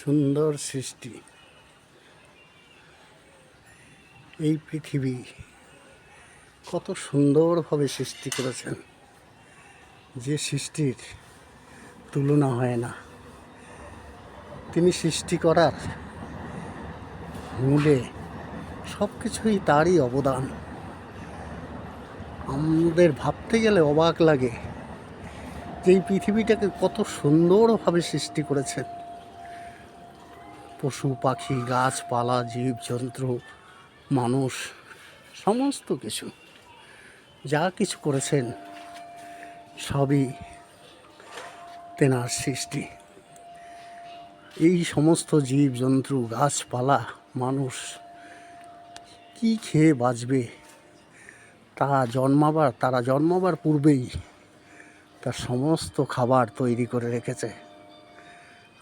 সুন্দর সৃষ্টি। এই পৃথিবী কত সুন্দরভাবে সৃষ্টি করেছেন, যে সৃষ্টির তুলনা হয় না। তিনি সৃষ্টি করার মূলে সব কিছুই তারই অবদান। আমাদের ভাবতে গেলে অবাক লাগে যে এই পৃথিবীটাকে কত সুন্দরভাবে সৃষ্টি করেছেন। পশু পাখি, গাছপালা, জীবজন্তু, মানুষ, সমস্ত কিছু যা কিছু করেছেন সবই তেনার সৃষ্টি। এই সমস্ত জীবজন্তু, গাছপালা, মানুষ কি খেয়ে বাঁচবে তারা জন্মাবার পূর্বেই তার সমস্ত খাবার তৈরি করে রেখেছে।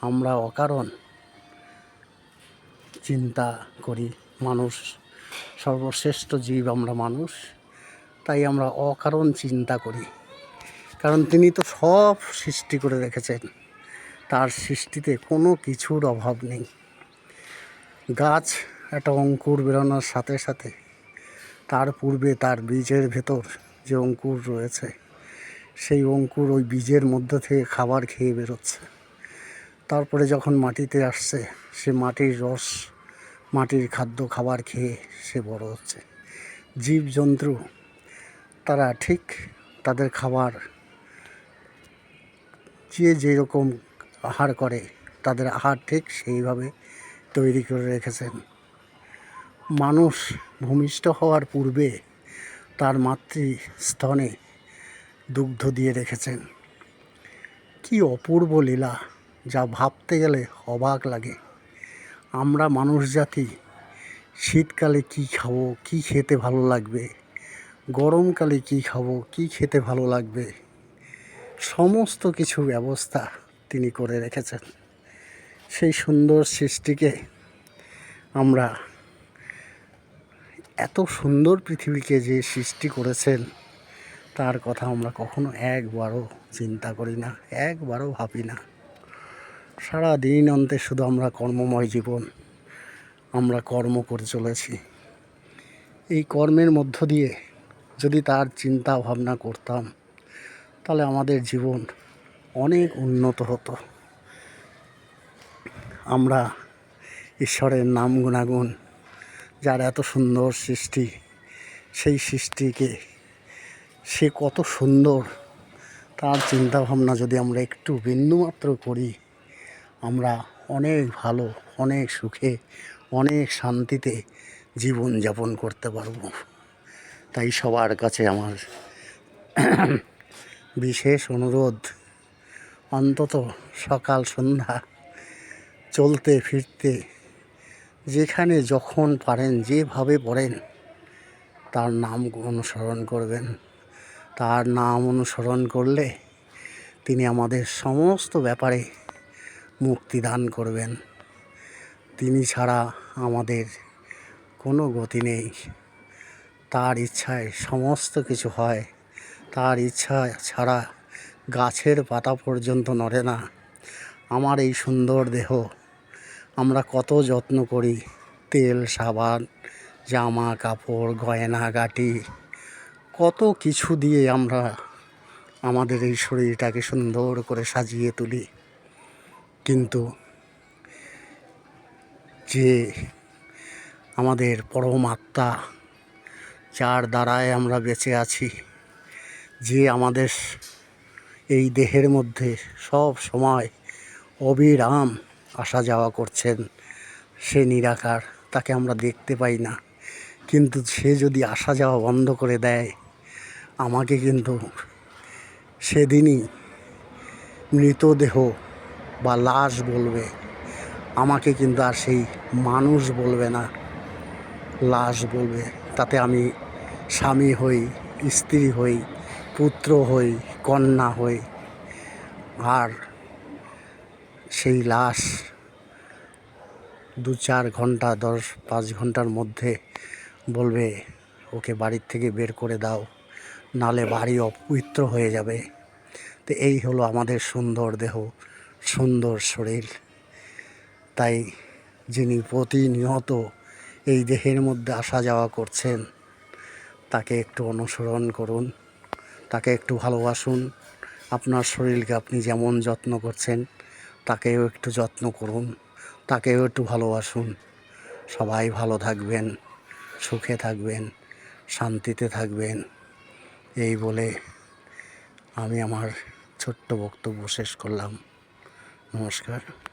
আমরা অকারণ চিন্তা করি, মানুষ সর্বশ্রেষ্ঠ জীব, আমরা মানুষ, তাই আমরা অকারণ চিন্তা করি। কারণ তিনি তো সব সৃষ্টি করে রেখেছেন, তার সৃষ্টিতে কোনো কিছুর অভাব নেই। গাছ একটা অঙ্কুর বেরোনোর সাথে সাথে তার পূর্বে তার বীজের ভেতর যে অঙ্কুর রয়েছে, সেই অঙ্কুর ওই বীজের মধ্যে থেকে খাবার খেয়ে বেরোচ্ছে। তারপরে যখন মাটিতে আসছে, সে মাটির রস, মাটির খাদ্য খাবার খেয়ে সে বড় হচ্ছে। জীবজন্তু তারা ঠিক তাদের খাবার যে যেরকম আহার করে, তাদের আহার ঠিক সেইভাবে তৈরি করে রেখেছেন। মানুষ ভূমিষ্ঠ হওয়ার পূর্বে তার মাতৃস্তনে দুগ্ধ দিয়ে রেখেছেন। কি অপূর্ব লীলা, যা ভাবতে গেলে অবাক লাগে। আমরা মানুষ জাতি শীতকালে কি খাবো, কি খেতে ভালো লাগবে, গরমকালে কি খাবো, কি খেতে ভালো লাগবে, সমস্ত কিছু ব্যবস্থা তিনি করে রেখেছেন। সেই সুন্দর সৃষ্টিকে আমরা, এত সুন্দর পৃথিবীকে যে সৃষ্টি করেছেন, তার কথা আমরা কখনো একবারও চিন্তা করি না, একবারও ভাবি না। সারা দিন অন্তে শুধু আমরা কর্মময় জীবন, আমরা কর্ম করে চলেছি। এই কর্মের মধ্য দিয়ে যদি তার চিন্তা ভাবনা করতাম, তাহলে আমাদের জীবন অনেক উন্নত হতো। আমরা ঈশ্বরের নাম গুণাগুণ, যার এত সুন্দর সৃষ্টি, সেই সৃষ্টিকে সে কত সুন্দর, তার চিন্তাভাবনা যদি আমরা একটু বিন্দুমাত্র করি, আমরা অনেক ভালো, অনেক সুখে, অনেক শান্তিতে জীবনযাপন করতে পারব। তাই সবার কাছে আমার বিশেষ অনুরোধ, অন্তত সকাল সন্ধ্যা চলতে ফিরতে যেখানে যখন পারেন, যেভাবে পড়েন, তার নাম অনুসরণ করবেন। তার নাম অনুসরণ করলে তিনি আমাদের সমস্ত ব্যাপারে মুক্তি দান করবেন। তিনি ছাড়া আমাদের কোনো গতি নেই। তার ইচ্ছায় সমস্ত কিছু হয়। তার ইচ্ছা ছাড়া গাছের পাতা পর্যন্ত নড়ে না। আমার এই সুন্দর দেহ আমরা কত যত্ন করি, তেল, সাবান, জামা কাপড়, গয়নাগাটি, কত কিছু দিয়ে আমরা আমাদের এই শরীরটাকে সুন্দর করে সাজিয়ে তুলি। কিন্তু যে আমাদের পরম আত্মা, যার দ্বারায় আমরা বেঁচে আছি, যে আমাদের এই দেহের মধ্যে সব সময় অবিরাম আসা যাওয়া করছেন, সে নিরাকার, তাকে আমরা দেখতে পাই না। কিন্তু সে যদি আসা যাওয়া বন্ধ করে দেয়, আমাকে কিন্তু সেদিনই মৃতদেহ বা লাশ বলবে। আমাকে কিন্তু আর সেই মানুষ বলবে না, লাশ বলবে। তাতে আমি স্বামী হই, স্ত্রী হই, পুত্র হই, কন্যা হই। আর সেই লাশ 2-4 ঘন্টা, 10-5 ঘন্টার মধ্যে বলবে, ওকে বাড়ির থেকে বের করে দাও, নালে বাড়ি অপবিত্র হয়ে যাবে। তো এই হলো আমাদের সুন্দর দেহ, সুন্দর শরীর। তাই যিনি প্রতিনিয়ত এই দেহের মধ্যে আসা যাওয়া করছেন তাকে একটু অনুসরণ করুন, তাকে একটু ভালোবাসুন। আপনার শরীরকে আপনি যেমন যত্ন করছেন তাকেও একটু যত্ন করুন, তাকেও একটু ভালোবাসুন। সবাই ভালো থাকবেন, সুখে থাকবেন, শান্তিতে থাকবেন, এই বলে আমি আমার ছোট্ট বক্তব্য শেষ করলাম। নমস্কার।